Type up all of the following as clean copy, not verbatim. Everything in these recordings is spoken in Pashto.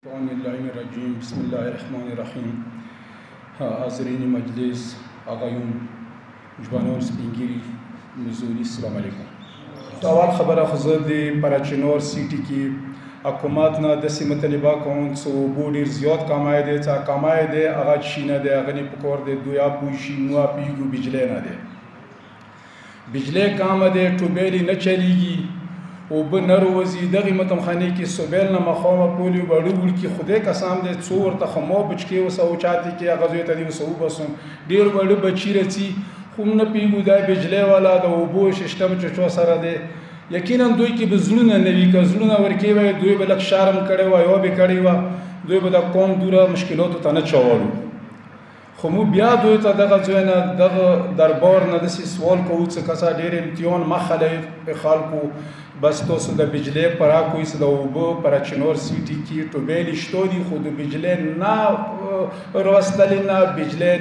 الرجیم بسم الله الرحمن الرحیم. حاضرین مجلس، آقایون، جوانان، سپینگیری، مزوری، السلام علیکم. اول خبره خو زه د پراچینور سیټي کې حکومت نه داسې مطالبه کوم چې اوبو ډېر زیات کمای دی، څه کمای دی هغه چی نه دی، هغه نه پکار دی دویا پوه شي موږ پیږو بجلی نه دی، بجلی کمه دی، ټوبیل نه چلیږي، اوبه نه روځي. دغې متمخانې کې سوبیل نه مخامه پولې وړو وړکي خدای قسم دی څو ورته خو ما بچکې اوسه وچاتې کې هغه زوی ته دې اوسه وبسم ډېر وړه بچي رڅي خو نه پوهېږو دا بجلی والا د اوبو سیسټم چې چا سره دی. یقینا دوی کې به زړونه نه وي، که زړونه ورکې وای دوی به لږ شرم کړی وای یا به کړی وه، دوی به د قوم دوره مشکلاتو ته نه چوالو. خو موږ بیا دوی ته دغه ځای نه دغه دربار نه داسې سوال کوو څه کسه ډېر امتحان مخلی خلکو بس تاسو د بجلی پرا کوئ څه د اوبه پراچینور سیټي کې ټوبیل شته دي خو د بجلی نه راوستلې نه، بجلی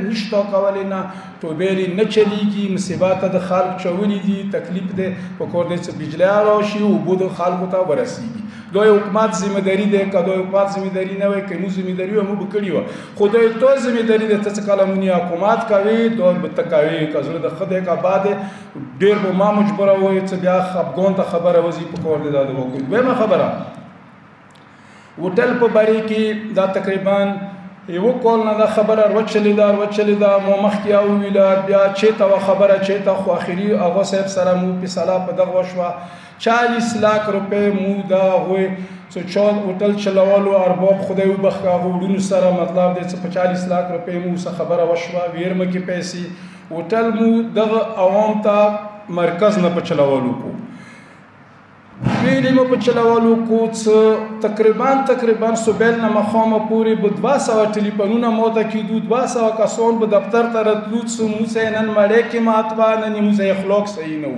نشته کولی نه، ټوبیل نه چلیږي، مصیبات د خلک چولی دي، تکلیف دی پکار دی چې بجلی راشي اوبه د خلکو ته ورسیږي. دا یو حکومت ذمهداري دی، که دا یو حکومت ذمهداري نه وای که موږ ذمهداري وای موږ به کړې وه، خو دا یو تا ذمهداري دی. ته چې کله مونږ حکومت کوې دا به ته کوې، که زړه د ښه دی که بد دی ډېر به ما مجبوره وایي چې بیا خفګان ته خبره وځي پکار دی دا د وکړو. دویمه خبره هوټل په باره کې دا تقریبا یوه کال نه دا خبره وچلېده مو مخکې وویله بیا چېرته وه خبره چېرته، خو اخري هغه صاحب سره مو فیصله په دغه وشوه 40 لاک روپۍ مو د هغوی څه چا هوټل چلولو ارباب خدای وبخښه هغه وړونو سره مطلب دی چې په 40 لاک روپۍ مو څه خبره وشوه ویرمه کې پیسې هوټل مو دغه عوام ته مرکز نه په چلولو کو ویلې مو په چلولو کو څه تقریبا سوبیل نه مخامه پورې به 200 ټلیفونونه ماته کېدو، 200 کسان به دفتر ته راتلو څه موږ یې نن مړی کې مات وه، نن یې موږ اخلاق صحیح نه و،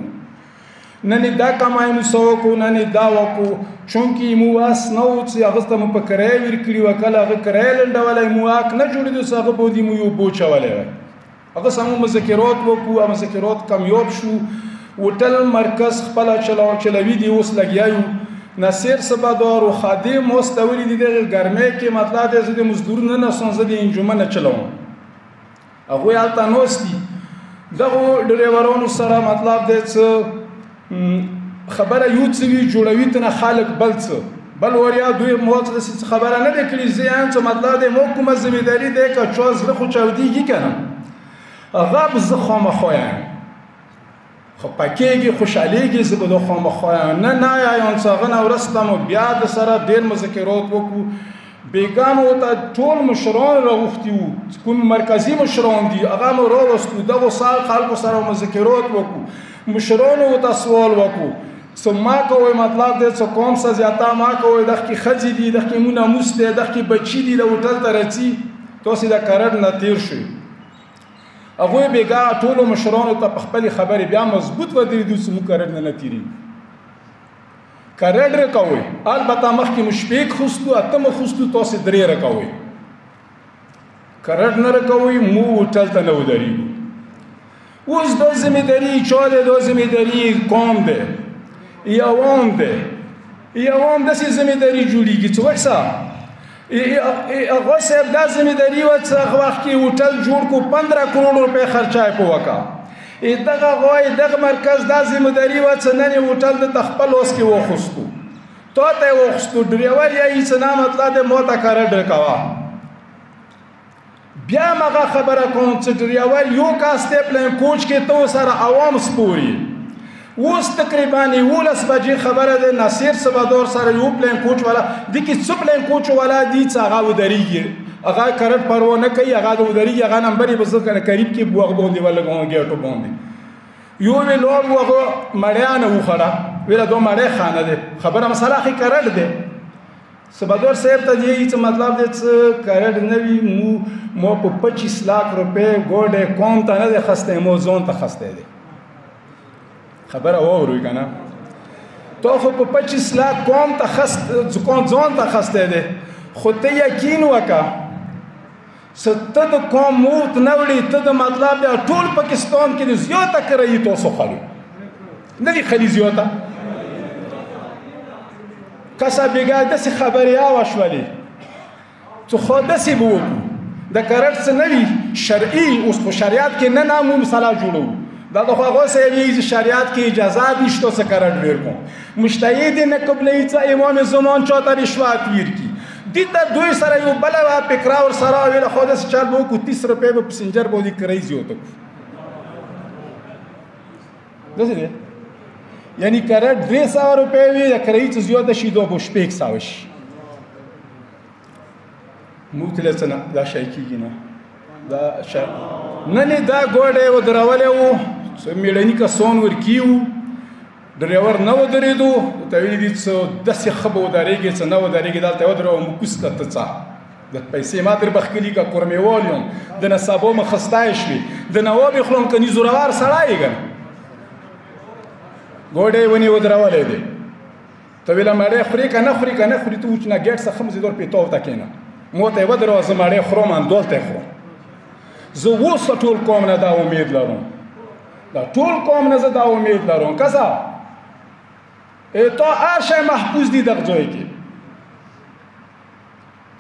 نن یې دا کمای مو څه وکړو، نن یې دا وکړو، چونکې مو واس نه و چې هغه ته مو په کرایه ورکړي وه، کله هغه کرایه لنډولی مو حق نه جوړېدو چې هغه باندې مو یو بو چولی وی، هغه سره مو مذاکرات وکړو، مذاکرات کامیاب شو، هوټل مرکز خپله چلوي دي، اوس لګیا یو نصیر سبادار و خادم اوس ته ولي دي دغه ګرمۍ کې مطلب دی زه د مزدور نه نسم، زه د انجمن نه چلوم، هغوی هلته ناست دي دغو ډریورانو سره مطلب دی څه خبره یو څه وي جوړوي ته نه خلک بل څه بل وریا دوی ما ته داسې خبره نه دی کړې زه یم څه مطلب دی ما کومه ذمهداري دی که چا زړه خو چاودېږي که نه هغه به زه خامخا یم خو پکېږي خوشحالېږي زه به دا خامخا یم نه یایان څه هغه نه وروسته مو بیا د سره ډېر مذاکرات وکړو، بیګا مو ته ټول مشران راغوښتي وو کوم مرکزي مشران دي هغه مو راوستو، دغو خلکو سره مذاکرات وکړو، مشرانو ورته سوال وکړو څه ما کوئ مطلب دی څه قوم څه زیاته ما کوئ دغه کې ښځې دي، دغه کې مو ناموس دی، دغه کې بچي دي د هوټل ته راځي، تاسې د کرډ نه تېر شئ. هغوی بېګا ټولو مشرانو ته په خپلې خبرې بیا مضبوط ودرېدو چې موږ کرډ نه تېرېږو، کرډ رکوئ البته مخکې مو شپېږ خوستو اته مو خوستو تاسې 3 رکوئ، کرډ نه رکوئ مو هوټل ته نه ودرېږو. اوس دا ذمهداري چا دی؟ دا ذمهداري قوم دی ای عوام دی، ای عوام داسې ذمهداري جوړېږي چې وایسه هغه صاحب دا ذمهداري وه چې هغه وخت کې هوټل جوړ کړو 15 کروڑ روپۍ خرچه یې په وکړه، دغه هغه دغه مرکز دا ذمهداري وه چې نن یې هوټل دلته خپل لاس کې واخیستو، تا ته یې واخیستو، ډریور یا هېڅ نه مطلب دی ما ته کرډ رکوه. بیا هم هغه خبره کوم چې ډریور یو کس دی پلین کوچ کې ته سره عوام سپوري، اوس تقریبا 11 بجې خبره ده نصیر سبادار سره یو پلین کوچ والا دي کې څو پلین کوچ والا دي چې هغه ودرېږي، هغه کرډ پروا نه کوي، هغه د ودرېږي، هغه نمبر یې به زه کنه قریب کې بوغ باندې ولګوم ګېټو باندې یو وی لوړ و هغه مړیا نه وخړه ویله دا مړی خانه دی، خبره مسله اخی کرډ دی. سبادار صاحب ته دی چې مطلب دی چې کرډ نه وي مو په 25 لاک روپۍ ګوډې قوم ته نه دی خستی، مو ځان ته خستی دی، خبره واوروئ که نه تا خو په 25 لاک قوم ته ځان ته خستی دی، خو ته یقین وکړه چې ته د قوم موت نه وړي، ته د مطلب دی ټول پاکستان کې د زیاته کرایي تاسو خلي نه دي خلي زیاته کسه بېګا داسې خبریا وشولې چې خو داسې به وکړو د کرټ څه نه وي شرعي اوس په شریعت کې نه نامو مثاله جوړوو دا د خو هغه څه وي شریعت کې اجازات نشته څه کرټ ویر کوم مجتهد نه قبلې څه امام زمان چاته رشوت ویر کی دي ته دوی سره یو بل فکر اور سره ویل خو داسې چل به وکړو 30 روپۍ به پسنجر به ودي کرایزي وته داسې دی یعنی کرټ 300 روپۍ وي د کرایي څه زیاته شي دوه به شپږ سوه شي موږ ته څه نه دا شی کېږي نه دا شی نن دا ګوډی ودرولی و څه مېړني کسان ورکي وو ډریور نه ودرېدو ورته ویلي دي څه داسې ښه به ودرېږي څه نه ودرېږي دلته یې ودرېږه مو کوز که ته څه د پیسې ما در بخکلي که کورمېوال یم د نسبو مې خستی شوې د نواب یې خورم که ني زورور سړی یې ګنه ګوډی یې ونې ودرولی دی ته ویله مړی خورې که نه خورې که نه خورې ته وچ نه ګېټ څخه مزې دور پیتو ته کښېنه مو ته یې ودروه زه مړی خورم اندولته یې خورم زه اوس د ټول قوم نه دا امید لرم دا ټول قوم نه زه دا امید لرم کسه تا هر شی محفوظ دي دغه ځای کې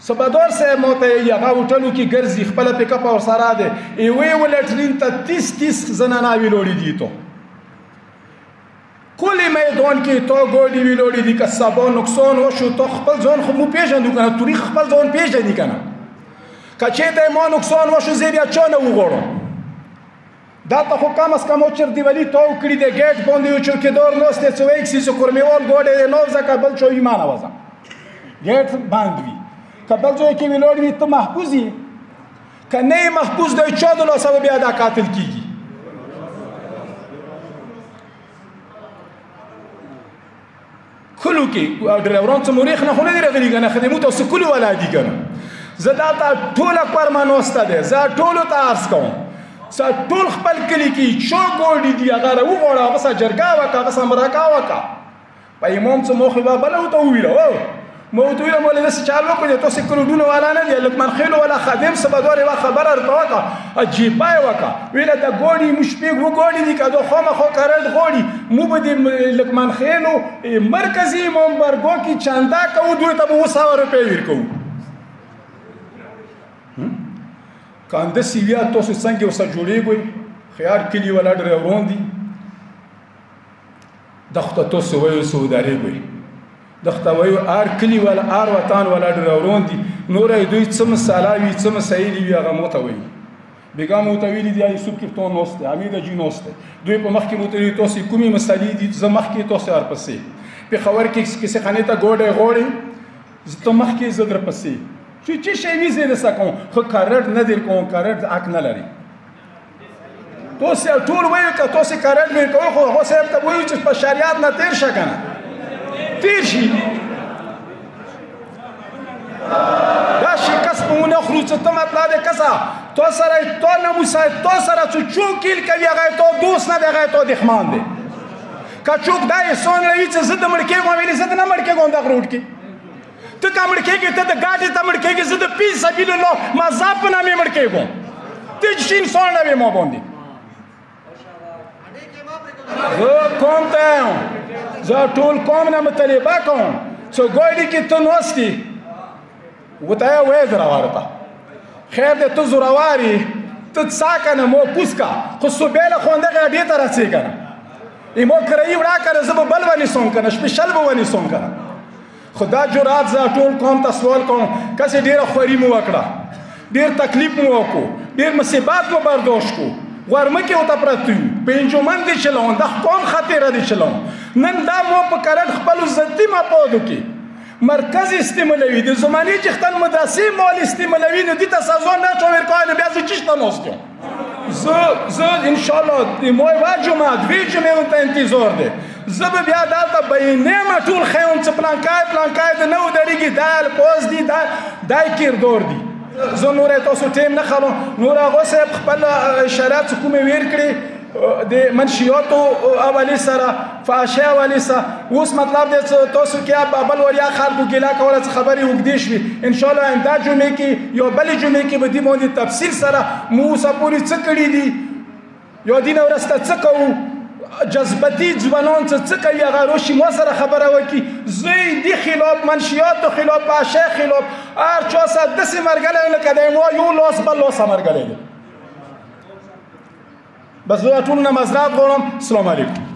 سبادور صاحب مو ته هغه هوټلو کې ګرځي خپله پیکپ ورسره دی یوې ولټرین ته 30 زنانه ویلوړي دي تو کلی میدان کې تو ګوډي ویلوړي دي که سبا نقصان وشو تو خپل ځان خو مو پېژندو که نه تاریخ خپل ځان پېژني که نه که چېرته ما نقصان وشو زه بیا چا نه وغواړم دلته خو کم از کم چردیوالي تاو کړي دی ګیټ باندې یو چوکیدار ناست دی څه وایي کسي چې کورمېوال ګوډی دی نوځه که بل چا وي ما نوځم ګیټ بند وي که بل ځای کې ولاړ وي ته محفوظ یې که نه یې محفوظ دی چا د لاسه به بیا دا قاتل کېږي کلو کې ډریوران څه مریخ نه خو نه دي راغلي که نه خدمو ته اوس کلو والا دي که نه زه دلته ټوله کورمه ناسته دی زه ټولو ته عرض کوم ټول خپل کلي کې چا ګوډي دي هغه راوغواړه هغه سره جرګه وکړه هغه سره مرکه وکړه په امام څه موخې به بله ورته وویله ما ورته ویله مولوي داسې چال وکړو تاسې کلوډونه والا نه دي لکمن خیلو والا خادم څه به دوار یوه خبره ورته وکړه عجیبه یې وکړه ویله د ګوډي موږ شپږ وګوډي دي که دا خامخا کرټ غواړي موږ به د لکمن خیلو مرکزي امام برګو کې چنده کوو دوی ته به 200 روپۍ ورکوو که همداسې وي تاسو څنګه ورسره جوړېږئ خیار کلي والا ډریوران دي دغو ته تاسو وایو څه ودرېږئ دغو ته وایو هر کلي والا هر وطن والا ډریوران دي نوره یې دوی څه مساله وي څه مسایلې وي هغه مو ته وایي بېګا مو ورته ویلي دي یوسف کپتان ناست دی حمید اجي ناست دی دوی په مخکې مو ورته ویلي تاسې کومې مسالې دي زه مخکې تاسې ورپسې پېښور کې کیسې خانې ته ګوډی غواړې ته مخکې زه درپسې چې شی وي زه یې درڅه کوم خو کرټ نه در کوم کرټ حق نه لري تاسې ټول وایو که تاسې کرټ ویر کوئ خو هغه صاحب ته وایو چې په شریعت نه تېر شه که نه تېر شي دا شکست به مو نه خورو چې ته مطلب دی کسه تا سره تا نموسه تا سره څه چوک کیل کوي هغه یې تا دوست نه دی هغه یې تا دښمن دی که چوک دا احسان لري چې زه د مړ کېږم ویلې زه د نه مړ کېږم دغه روډ کې ته که مړ کېږې ته د ګاډۍ ته مړ کېږې زه د فی سبیل الله مذهب په نامې مړ کېږم ته چې انسان نه وې ما باندې زه قوم ته یم زه ټول قوم نه مطالبه کوم چې ګاډۍ کې ته ناست یې ورته یې وایې زورور ته خیر دی ته زورور یې ته څه که نه ما کوز که خو صبح له خو همدغې اډې ته رسې که نه ما کرایي وړه که نه زه به بل ونیسم که نه شپېشل به ونیسم که نه خو دا جرات زه ټول قوم ته سوال کوم کسې ډېره خواري مو وکړه ډېر تکلیف مو وکړو ډېر مصیبات مو برداشت کړو غورمکې ورته پراته یو په انجمن دې چلوم د قوم خاطره دې چلوم نن دا مو په کرټ خپلو ذاتي مفادو کې مرکز استعمالوي د زمانې چې خپل مدرسې مال استعمالوي نو دې ته سزا نه چا ورکوی نو بیا زه چېشته ناست یم زه انشاءالله د ما یوه جمعه دوې جمعې ورته انتظار دی زه به بیا دلته بیانیم ټول ښیم چې پلانکای د نه ودرېږي دا الفاظ دي دا یې کردار دي زه نوری تاسو ټیم نه خلم نور هغه صاحب خپل اشارات چې کومې ویر کړي د منشیاتو حوالې سره فحاشۍ حوالې سره اوس مطلب دی چې تاسو کې بل وړیا خلکو ګیله کوله چې خبرې اوږدې شوي انشاءالله آینده جمعې کې یا بلې جمعې کې به دې باندې تفصیل سره مو اوسه پورې څه کړي دي یا دې نه وروسته څه کوو جذبتي ځوانان څه کوي هغه راشي ما سره خبره وکړي زه دې خلاف منشیاتو خلاف عاشق خلاف هر چا سره داسې مرګلی لکه دی ما یو لاس بل لاسه مرګلی دی بس زه ټولو نه معذرت غواړم. السلام علیکم.